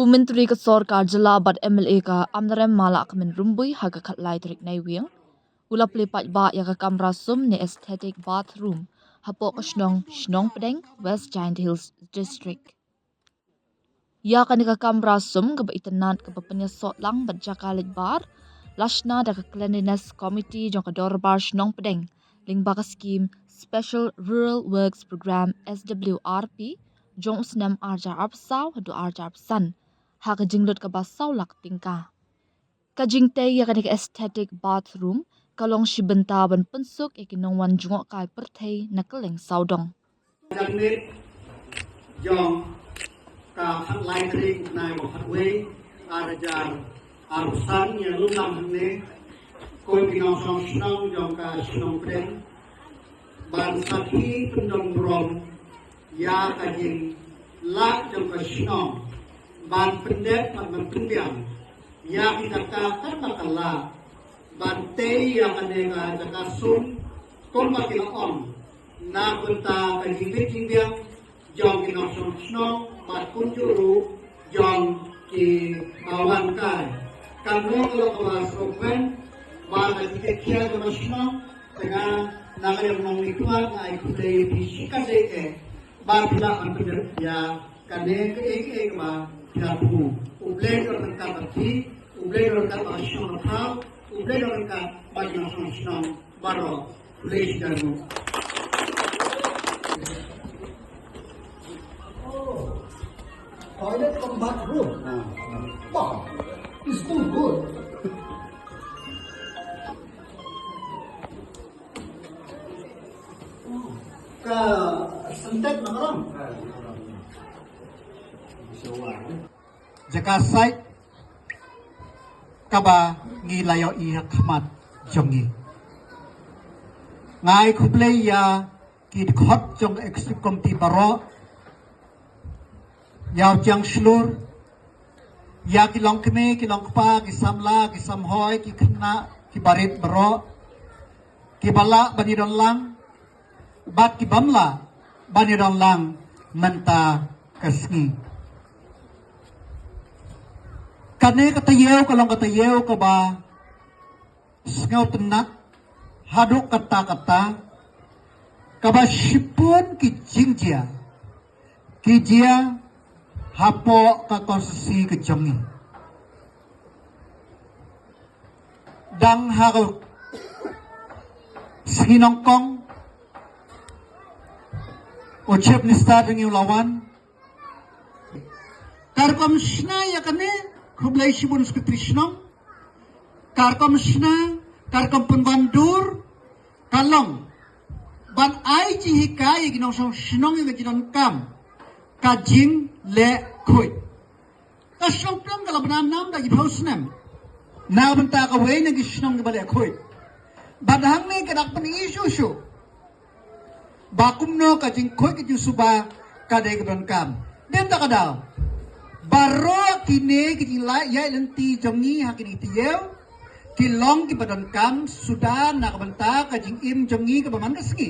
Menteri ka Sarkar Jila bat MLA ka amdarem mala kamen rumbui haga khatlai trik nai wiang. Ulap lepat ba ya ka kamra sum ne aesthetic bathroom hapo ka shnong pedeng West Giant Hills District. Ya ka ni ka kamra sum ka ba itanat ka papanya sot lang bat jakalit bar lashna da ka cleanliness committee jong ka dorbar shnong pedeng lingba ka scheme Special Rural Works Program SWRP jong usnam arjar arpsaw hadu arjar san ha ka jinglot ka basaw lak tingka. Ka jingte ya ka ni ka aesthetic bathroom kalong shibenta ban pensuk ikinong wan jungok kai perthei nakaleng saudong. Jong ka khatlai trik nai mo khatwe arjar arsan yang lunam ne koi kinong song snong jong ka snong pedeng ban sakhi pendong brom ya ka jing la jong ka snong ban pendek ban pendang ya kita ka makala ban te ya ka ne ka jaka sum kom makila on na kunta ka jing jing jong kinong song snong ban kunjuru jong ki awan kai kan mo kalau kelas open ban ka kia ka snong dengan naga yang likuan ai kudai fisika deke ba pila ambil ya kane ke ek ma pila pu uble orang ka bati uble orang ka asyong tha uble orang ka bagi nong baro uble sidamu toilet from bathroom. Wow, it's too good. Ka santet na karon. jaka site kaba ngilayo iya khmat jongi ngai khuble ya ki khot jong executive committee baro yaw jang shlur ya ki long kme ki long pa ki samla ki samhoy ki khna ki barit baro ki bala bani don lang bat ki bamla bani don lang menta kasngi kane katayew kalong katayew ka ba sngaw tenak haduk kata-kata kaba shipun ki jia hapo ka konsesi ke jongi dang haro sinongkong ochep nista ringi lawan karkom shna ya kane khublai shibun skutrishnong karkom shna karkom penbandur kalong ban ai chi hikai ginong song shnong yang jinon kam kajing le khui ka shong plam kala banan nam da giphausnem na banta ka wei na gishnong ba le khui badhang ne kadak pan isu shu bakum no kajing khui ki jusuba ka de ban kam den ta kadao baro kine ki la ya lenti jongi hakini tiyew ki long ki badan kam sudah nak banta kajing im jongi ka baman kasgi